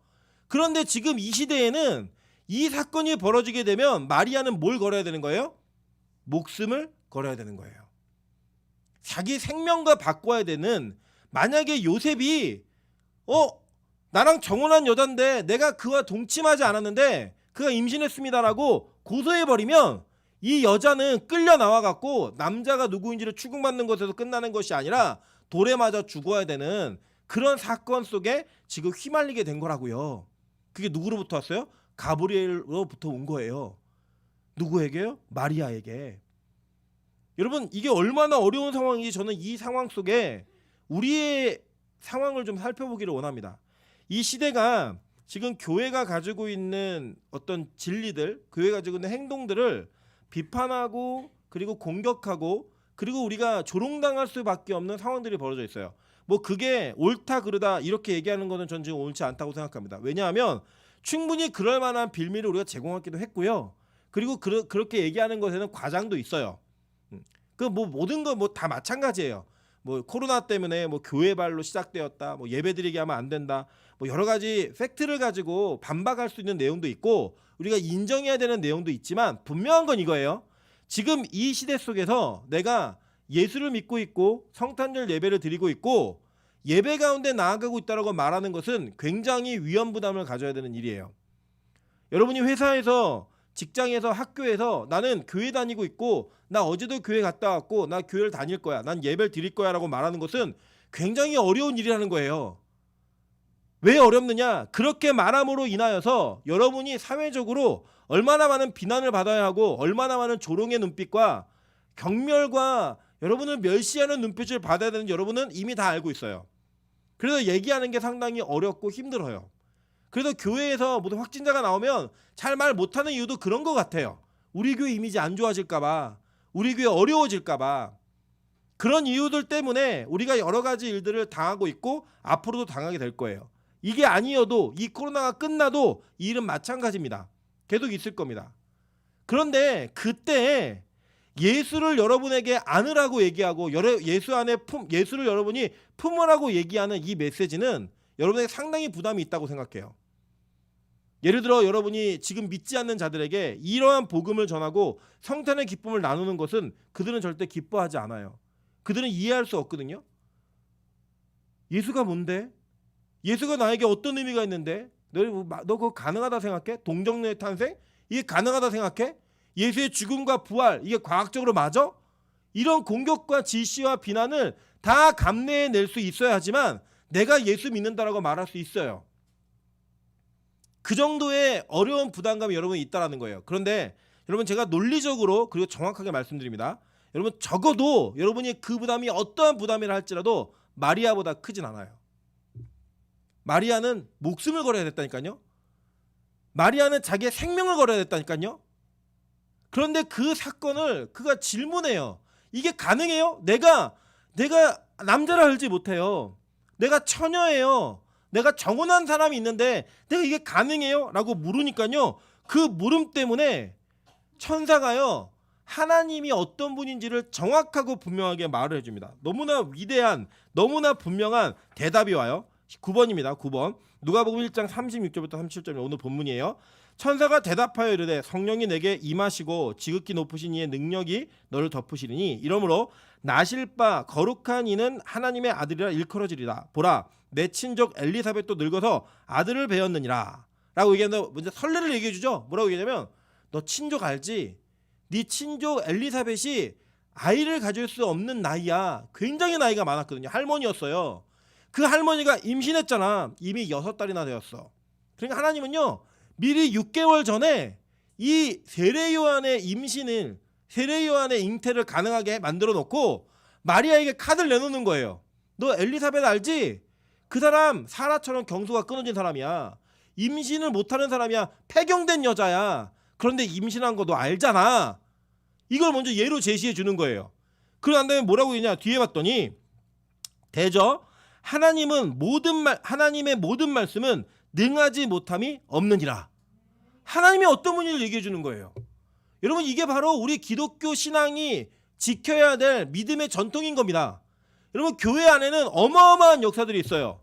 그런데 지금 이 시대에는 이 사건이 벌어지게 되면 마리아는 뭘 걸어야 되는 거예요? 목숨을 걸어야 되는 거예요. 자기 생명과 바꿔야 되는, 만약에 요셉이 나랑 정혼한 여잔데 내가 그와 동침하지 않았는데 그가 임신했습니다라고 고소해버리면 이 여자는 끌려 나와갖고 남자가 누구인지를 추궁받는 것에서 끝나는 것이 아니라 돌에 맞아 죽어야 되는 그런 사건 속에 지금 휘말리게 된 거라고요. 그게 누구로부터 왔어요? 가브리엘로부터 온 거예요. 누구에게요? 마리아에게. 여러분 이게 얼마나 어려운 상황인지 저는 이 상황 속에 우리의 상황을 좀 살펴보기를 원합니다. 이 시대가 지금 교회가 가지고 있는 어떤 진리들, 교회가 가지고 있는 행동들을 비판하고 그리고 공격하고 그리고 우리가 조롱당할 수밖에 없는 상황들이 벌어져 있어요. 뭐 그게 옳다 그르다 이렇게 얘기하는 거는 전 지금 옳지 않다고 생각합니다. 왜냐하면 충분히 그럴 만한 빌미를 우리가 제공하기도 했고요. 그리고 그렇게 얘기하는 것에는 과장도 있어요. 그 뭐 모든 거 뭐 다 마찬가지예요. 뭐 코로나 때문에 뭐 교회발로 시작되었다, 뭐 예배드리게 하면 안 된다, 뭐 여러 가지 팩트를 가지고 반박할 수 있는 내용도 있고 우리가 인정해야 되는 내용도 있지만, 분명한 건 이거예요. 지금 이 시대 속에서 내가 예수를 믿고 있고 성탄절 예배를 드리고 있고 예배 가운데 나아가고 있다라고 말하는 것은 굉장히 위험 부담을 가져야 되는 일이에요. 여러분이 회사에서, 직장에서, 학교에서 나는 교회 다니고 있고 나 어제도 교회 갔다 왔고 나 교회를 다닐 거야, 난 예배를 드릴 거야 라고 말하는 것은 굉장히 어려운 일이라는 거예요. 왜 어렵느냐? 그렇게 말함으로 인하여서 여러분이 사회적으로 얼마나 많은 비난을 받아야 하고 얼마나 많은 조롱의 눈빛과 경멸과 여러분을 멸시하는 눈빛을 받아야 되는지 여러분은 이미 다 알고 있어요. 그래서 얘기하는 게 상당히 어렵고 힘들어요. 그래서 교회에서 모든 확진자가 나오면 잘 말 못하는 이유도 그런 것 같아요. 우리 교회 이미지 안 좋아질까봐, 우리 교회 어려워질까봐, 그런 이유들 때문에 우리가 여러 가지 일들을 당하고 있고 앞으로도 당하게 될 거예요. 이게 아니어도, 이 코로나가 끝나도 이 일은 마찬가지입니다. 계속 있을 겁니다. 그런데 그때 예수를 여러분에게 안으라고 얘기하고 예수를 여러분이 품으라고 얘기하는 이 메시지는 여러분에게 상당히 부담이 있다고 생각해요. 예를 들어 여러분이 지금 믿지 않는 자들에게 이러한 복음을 전하고 성탄의 기쁨을 나누는 것은 그들은 절대 기뻐하지 않아요. 그들은 이해할 수 없거든요. 예수가 뭔데? 예수가 나에게 어떤 의미가 있는데? 너 그거 가능하다 생각해? 동정녀의 탄생? 이게 가능하다 생각해? 예수의 죽음과 부활, 이게 과학적으로 맞아? 이런 공격과 질시와 비난을 다 감내해낼 수 있어야 하지만 내가 예수 믿는다라고 말할 수 있어요. 그 정도의 어려운 부담감이 여러분이 있다라는 거예요. 그런데 여러분 제가 논리적으로 그리고 정확하게 말씀드립니다. 여러분 적어도 여러분이 그 부담이 어떠한 부담이라 할지라도 마리아보다 크진 않아요. 마리아는 목숨을 걸어야 됐다니까요. 마리아는 자기의 생명을 걸어야 됐다니까요. 그런데 그 사건을 그가 질문해요. 이게 가능해요? 내가 남자를 알지 못해요. 내가 처녀예요. 내가 정혼한 사람이 있는데 내가 이게 가능해요? 라고 물으니까요. 그 물음 때문에 천사가요. 하나님이 어떤 분인지를 정확하고 분명하게 말을 해줍니다. 너무나 위대한, 너무나 분명한 대답이 와요. 9번입니다. 9번. 누가복음 1장 36절부터 37절 오늘 본문이에요. 천사가 대답하여 이르되 성령이 내게 임하시고 지극히 높으신 이의 능력이 너를 덮으시리니 이러므로 나실 바 거룩한 이는 하나님의 아들이라 일컬어지리라. 보라 내 친족 엘리사벳도 늙어서 아들을 배었느니라. 라고 얘기하는데 먼저 설례를 얘기해 주죠. 뭐라고 얘기하냐면 너 친족 알지? 네 친족 엘리사벳이 아이를 가질 수 없는 나이야. 굉장히 나이가 많았거든요. 할머니였어요. 그 할머니가 임신했잖아. 이미 6달이나 되었어. 그러니까 하나님은요. 미리 6개월 전에 이 세례 요한의 임신을 세례 요한의 잉태를 가능하게 만들어 놓고 마리아에게 카드를 내놓는 거예요. 너 엘리사벳 알지? 그 사람 사라처럼 경수가 끊어진 사람이야. 임신을 못하는 사람이야. 폐경된 여자야. 그런데 임신한 거 너 알잖아. 이걸 먼저 예로 제시해 주는 거예요. 그러한 다음에 뭐라고 했냐? 뒤에 봤더니 대저 하나님의 모든 말씀은 능하지 못함이 없느니라. 하나님이 어떤 분인지를 얘기해 주는 거예요. 여러분 이게 바로 우리 기독교 신앙이 지켜야 될 믿음의 전통인 겁니다. 여러분 교회 안에는 어마어마한 역사들이 있어요.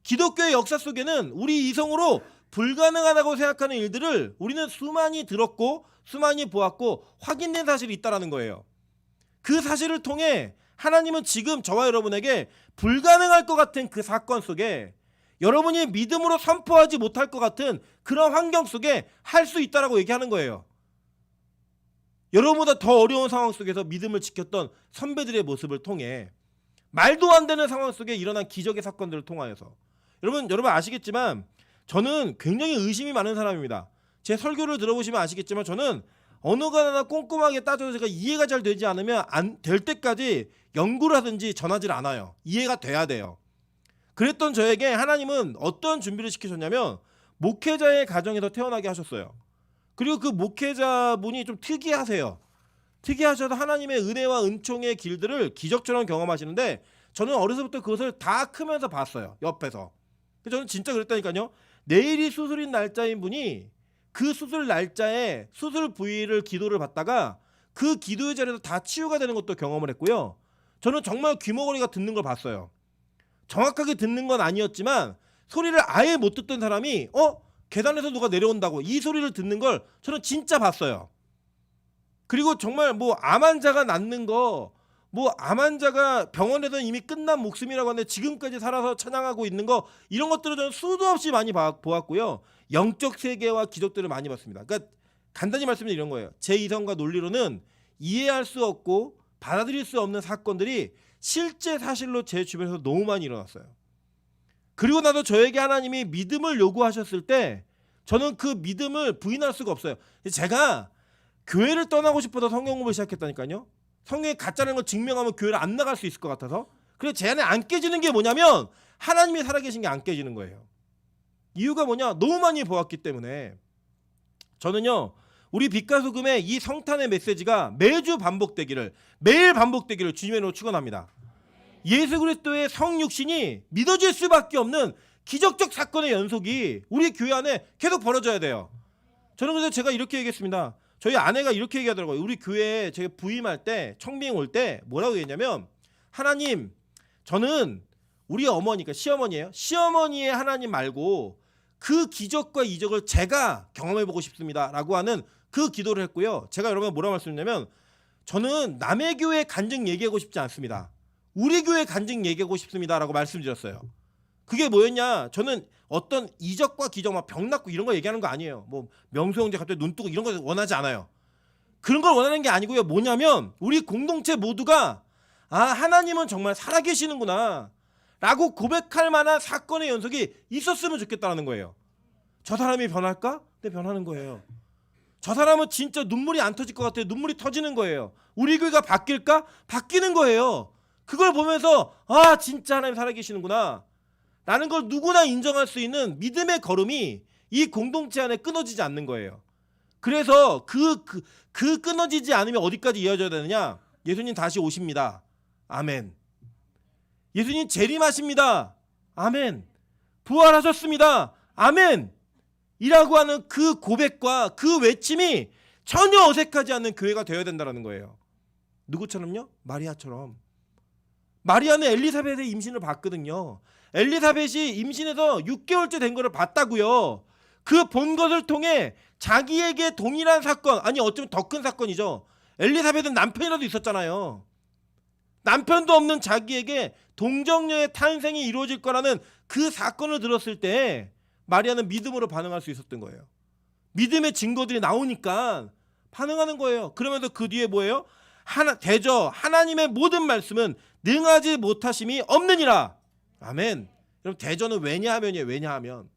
기독교의 역사 속에는 우리 이성으로 불가능하다고 생각하는 일들을 우리는 수많이 들었고 수많이 보았고 확인된 사실이 있다는 거예요. 그 사실을 통해 하나님은 지금 저와 여러분에게 불가능할 것 같은 그 사건 속에 여러분이 믿음으로 선포하지 못할 것 같은 그런 환경 속에 할 수 있다라고 얘기하는 거예요. 여러분보다 더 어려운 상황 속에서 믿음을 지켰던 선배들의 모습을 통해 말도 안 되는 상황 속에 일어난 기적의 사건들을 통하여서 여러분 아시겠지만 저는 굉장히 의심이 많은 사람입니다. 제 설교를 들어보시면 아시겠지만 저는 어느 거 하나 꼼꼼하게 따져서 제가 이해가 잘 되지 않으면 안 될 때까지 연구를 하든지 전하지를 않아요. 이해가 돼야 돼요. 그랬던 저에게 하나님은 어떤 준비를 시키셨냐면 목회자의 가정에서 태어나게 하셨어요. 그리고 그 목회자분이 좀 특이하세요. 특이하셔서 하나님의 은혜와 은총의 길들을 기적처럼 경험하시는데 저는 어려서부터 그것을 다 크면서 봤어요. 옆에서. 저는 진짜 그랬다니까요. 내일이 수술인 날짜인 분이 그 수술 날짜에 수술 부위를 기도를 받다가 그 기도의 자리에서 다 치유가 되는 것도 경험을 했고요. 저는 정말 귀머거리가 듣는 걸 봤어요. 정확하게 듣는 건 아니었지만 소리를 아예 못 듣던 사람이 계단에서 누가 내려온다고 이 소리를 듣는 걸 저는 진짜 봤어요. 그리고 정말 뭐 암 환자가 낫는 거 암 환자가 병원에서 이미 끝난 목숨이라고 하는데 지금까지 살아서 찬양하고 있는 거 이런 것들을 저는 수도 없이 많이 보았고요. 영적 세계와 기적들을 많이 봤습니다. 그러니까 간단히 말씀드리면 이런 거예요. 제 이성과 논리로는 이해할 수 없고 받아들일 수 없는 사건들이 실제 사실로 제 주변에서 너무 많이 일어났어요. 그리고 나도 저에게 하나님이 믿음을 요구하셨을 때 저는 그 믿음을 부인할 수가 없어요. 제가 교회를 떠나고 싶어서 성경 공부를 시작했다니까요. 성경이 가짜라는 걸 증명하면 교회를 안 나갈 수 있을 것 같아서. 그래서 제 안에 안 깨지는 게 뭐냐면 하나님이 살아계신 게 안 깨지는 거예요. 이유가 뭐냐? 너무 많이 보았기 때문에. 저는요. 우리 빛과 소금의 이 성탄의 메시지가 매주 반복되기를 매일 반복되기를 주님의 이름으로 축원합니다. 예수 그리스도의 성육신이 믿어질 수밖에 없는 기적적 사건의 연속이 우리 교회 안에 계속 벌어져야 돼요. 저는 그래서 제가 이렇게 얘기했습니다. 저희 아내가 이렇게 얘기하더라고요. 우리 교회에 제가 부임할 때 청빙 올 때 뭐라고 얘기했냐면 하나님 저는 우리 어머니가 시어머니예요. 시어머니의 하나님 말고 그 기적과 이적을 제가 경험해보고 싶습니다 라고 하는 그 기도를 했고요. 제가 여러분 뭐라고 말씀드렸냐면 저는 남의 교회 간증 얘기하고 싶지 않습니다. 우리 교회 간증 얘기하고 싶습니다 라고 말씀드렸어요. 그게 뭐였냐? 저는 어떤 이적과 기적 막 병 낫고 이런 거 얘기하는 거 아니에요. 뭐 명수 형제 갑자기 눈 뜨고 이런 거 원하지 않아요. 그런 걸 원하는 게 아니고요. 뭐냐면 우리 공동체 모두가 하나님은 정말 살아계시는구나 라고 고백할 만한 사건의 연속이 있었으면 좋겠다는 거예요. 저 사람이 변할까? 네, 변하는 거예요. 저 사람은 진짜 눈물이 안 터질 것 같아요. 눈물이 터지는 거예요. 우리 교회가 바뀔까? 바뀌는 거예요. 그걸 보면서 아 진짜 하나님 살아계시는구나 라는 걸 누구나 인정할 수 있는 믿음의 걸음이 이 공동체 안에 끊어지지 않는 거예요. 그래서 그 끊어지지 않으면 어디까지 이어져야 되느냐? 예수님 다시 오십니다. 아멘. 예수님 재림하십니다. 아멘. 부활하셨습니다. 아멘. 이라고 하는 그 고백과 그 외침이 전혀 어색하지 않는 교회가 되어야 된다는 거예요. 누구처럼요? 마리아처럼. 마리아는 엘리사벳의 임신을 봤거든요. 엘리사벳이 임신해서 6개월째 된 거를 봤다고요. 그 본 것을 통해 자기에게 동일한 사건, 아니 어쩌면 더 큰 사건이죠. 엘리사벳은 남편이라도 있었잖아요. 남편도 없는 자기에게 동정녀의 탄생이 이루어질 거라는 그 사건을 들었을 때 마리아는 믿음으로 반응할 수 있었던 거예요. 믿음의 증거들이 나오니까 반응하는 거예요. 그러면서 그 뒤에 뭐예요? 대저 하나님의 모든 말씀은 능하지 못하심이 없느니라. 아멘. 그럼 대저는 왜냐하면이에요. 왜냐하면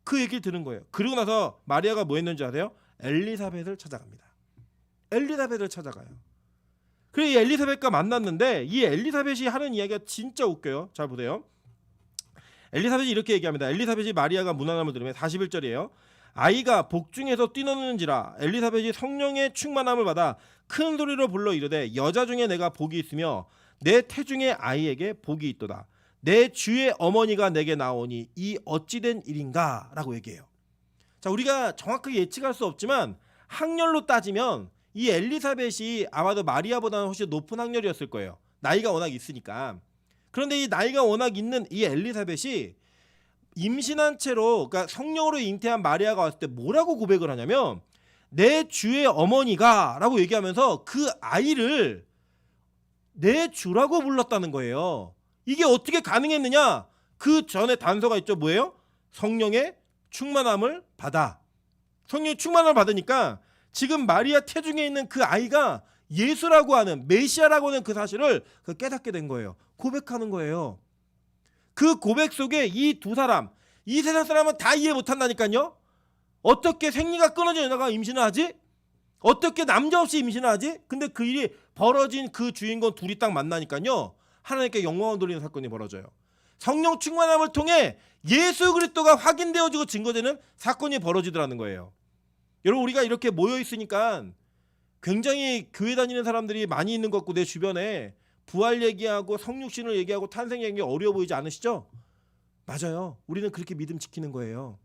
그 얘기를 들은 거예요. 그리고 나서 마리아가 뭐 했는지 아세요? 엘리사벳을 찾아갑니다. 엘리사벳을 찾아가요. 그래서 이 엘리사벳과 만났는데 이 엘리사벳이 하는 이야기가 진짜 웃겨요. 잘 보세요. 엘리사벳이 이렇게 얘기합니다. 엘리사벳이 마리아가 문안함을 들으면 41절이에요. 아이가 복중에서 뛰노는지라 엘리사벳이 성령의 충만함을 받아 큰 소리로 불러 이르되 여자 중에 내가 복이 있으며 내 태중의 아이에게 복이 있도다. 내 주의 어머니가 내게 나오니 이 어찌된 일인가? 라고 얘기해요. 자, 우리가 정확하게 예측할 수 없지만 학렬로 따지면 이 엘리사벳이 아마도 마리아보다는 훨씬 높은 학렬이었을 거예요. 나이가 워낙 있으니까. 그런데 이 나이가 워낙 있는 이 엘리사벳이 임신한 채로, 그러니까 성령으로 잉태한 마리아가 왔을 때 뭐라고 고백을 하냐면 내 주의 어머니가 라고 얘기하면서 그 아이를 내 주라고 불렀다는 거예요. 이게 어떻게 가능했느냐? 그 전에 단서가 있죠. 뭐예요? 성령의 충만함을 받아. 성령의 충만함을 받으니까 지금 마리아 태중에 있는 그 아이가 예수라고 하는 메시아라고 하는 그 사실을 깨닫게 된 거예요. 고백하는 거예요. 그 고백 속에 이 두 사람, 이 세상 사람은 다 이해 못한다니까요. 어떻게 생리가 끊어진 여자가 임신을 하지? 어떻게 남자 없이 임신을 하지? 근데 그 일이 벌어진 그 주인공 둘이 딱 만나니까요. 하나님께 영광을 돌리는 사건이 벌어져요. 성령 충만함을 통해 예수 그리스도가 확인되어지고 증거되는 사건이 벌어지더라는 거예요. 여러분 우리가 이렇게 모여 있으니까 굉장히 교회 다니는 사람들이 많이 있는 것 같고 내 주변에 부활 얘기하고 성육신을 얘기하고 탄생 얘기 어려워 보이지 않으시죠? 맞아요. 우리는 그렇게 믿음 지키는 거예요.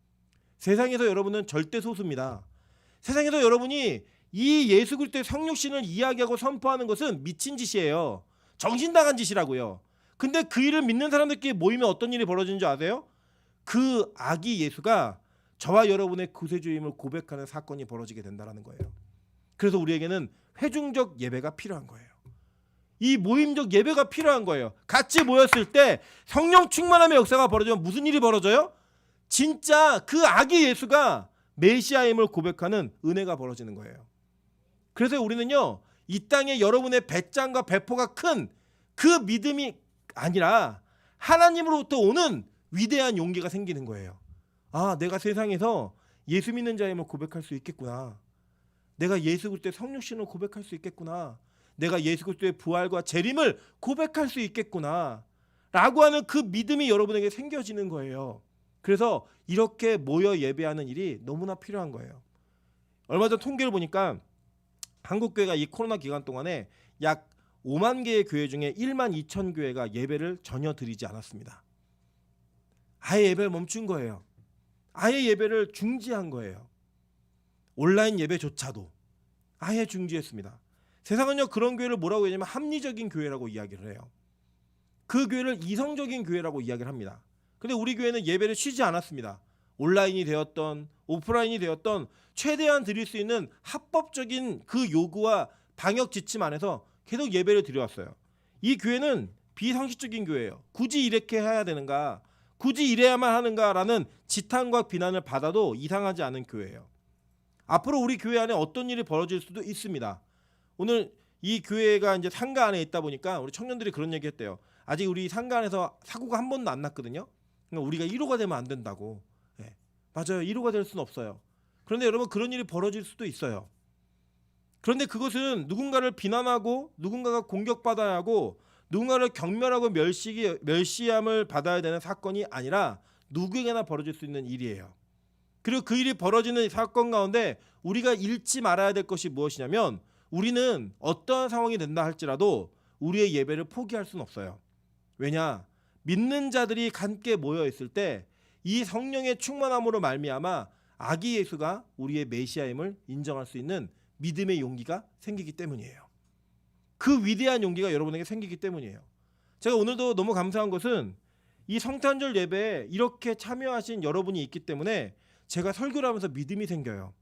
세상에서 여러분은 절대 소수입니다. 세상에서 여러분이 이 예수 그리스도의 성육신을 이야기하고 선포하는 것은 미친 짓이에요. 정신 나간 짓이라고요. 근데 그 일을 믿는 사람들끼리 모이면 어떤 일이 벌어지는 줄 아세요? 그 아기 예수가 저와 여러분의 구세주임을 고백하는 사건이 벌어지게 된다는 거예요. 그래서 우리에게는 회중적 예배가 필요한 거예요. 이 모임적 예배가 필요한 거예요. 같이 모였을 때 성령 충만함의 역사가 벌어지면 무슨 일이 벌어져요? 진짜 그 아기 예수가 메시아임을 고백하는 은혜가 벌어지는 거예요. 그래서 우리는요, 이 땅에 여러분의 배짱과 배포가 큰 그 믿음이 아니라 하나님으로부터 오는 위대한 용기가 생기는 거예요. 아, 내가 세상에서 예수 믿는 자임을 고백할 수 있겠구나. 내가 예수 그리스도의 성육신을 고백할 수 있겠구나. 내가 예수 그리스도의 부활과 재림을 고백할 수 있겠구나. 라고 하는 그 믿음이 여러분에게 생겨지는 거예요. 그래서 이렇게 모여 예배하는 일이 너무나 필요한 거예요. 얼마 전 통계를 보니까 한국교회가 이 코로나 기간 동안에 약 5만 개의 교회 중에 1만 2천 교회가 예배를 전혀 드리지 않았습니다. 아예 예배를 멈춘 거예요. 아예 예배를 중지한 거예요. 온라인 예배조차도 아예 중지했습니다. 세상은요 그런 교회를 뭐라고 얘기하냐면 합리적인 교회라고 이야기를 해요. 그 교회를 이성적인 교회라고 이야기를 합니다. 근데 우리 교회는 예배를 쉬지 않았습니다. 온라인이 되었던 오프라인이 되었던 최대한 드릴 수 있는 합법적인 그 요구와 방역 지침 안에서 계속 예배를 드려왔어요. 이 교회는 비상식적인 교회예요. 굳이 이렇게 해야 되는가? 굳이 이래야만 하는가라는 지탄과 비난을 받아도 이상하지 않은 교회예요. 앞으로 우리 교회 안에 어떤 일이 벌어질 수도 있습니다. 오늘 이 교회가 이제 상가 안에 있다 보니까 우리 청년들이 그런 얘기 했대요. 아직 우리 상가 안에서 사고가 한 번도 안 났거든요. 그러니까 우리가 1호가 되면 안 된다고. 네. 맞아요. 1호가 될 수는 없어요. 그런데 여러분 그런 일이 벌어질 수도 있어요. 그런데 그것은 누군가를 비난하고 누군가가 공격받아야 하고 누군가를 경멸하고 멸시함을 받아야 되는 사건이 아니라 누구에게나 벌어질 수 있는 일이에요. 그리고 그 일이 벌어지는 사건 가운데 우리가 잃지 말아야 될 것이 무엇이냐면 우리는 어떠한 상황이 된다 할지라도 우리의 예배를 포기할 수는 없어요. 왜냐? 믿는 자들이 함께 모여 있을 때 이 성령의 충만함으로 말미암아 아기 예수가 우리의 메시아임을 인정할 수 있는 믿음의 용기가 생기기 때문이에요. 그 위대한 용기가 여러분에게 생기기 때문이에요. 제가 오늘도 너무 감사한 것은 이 성탄절 예배에 이렇게 참여하신 여러분이 있기 때문에 제가 설교를 하면서 믿음이 생겨요.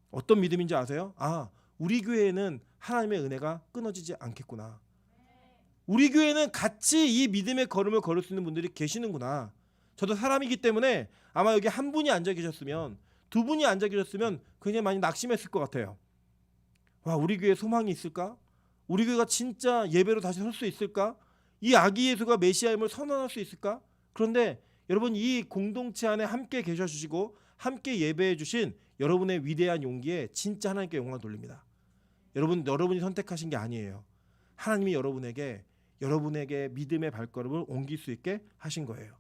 어떤 믿음인지 아세요? 아, 우리 교회에는 하나님의 은혜가 끊어지지 않겠구나. 우리 교회는 같이 이 믿음의 걸음을 걸을 수 있는 분들이 계시는구나. 저도 사람이기 때문에 아마 여기 한 분이 앉아 계셨으면, 두 분이 앉아 계셨으면 굉장히 많이 낙심했을 것 같아요. 와, 우리 교회에 소망이 있을까? 우리 교회가 진짜 예배로 다시 설 수 있을까? 이 아기 예수가 메시아임을 선언할 수 있을까? 그런데 여러분, 이 공동체 안에 함께 계셔주시고 함께 예배해 주신 여러분의 위대한 용기에 진짜 하나님께 영광을 돌립니다. 여러분이 선택하신 게 아니에요. 하나님이 여러분에게 믿음의 발걸음을 옮길 수 있게 하신 거예요.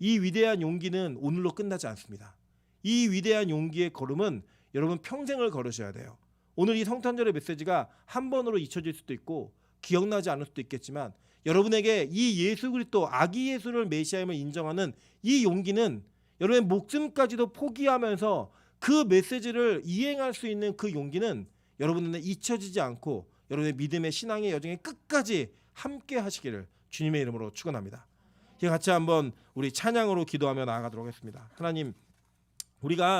이 위대한 용기는 오늘로 끝나지 않습니다. 이 위대한 용기의 걸음은 여러분 평생을 걸으셔야 돼요. 오늘 이 성탄절의 메시지가 한 번으로 잊혀질 수도 있고 기억나지 않을 수도 있겠지만 여러분에게 이 예수 그리스도 아기 예수를 메시아임을 인정하는 이 용기는 여러분의 목숨까지도 포기하면서 그 메시지를 이행할 수 있는 그 용기는 여러분에게 잊혀지지 않고 여러분의 믿음의 신앙의 여정에 끝까지 함께 하시기를 주님의 이름으로 축원합니다. 같이 한번 우리 찬양으로 기도하며 나아가도록 하겠습니다. 하나님, 우리가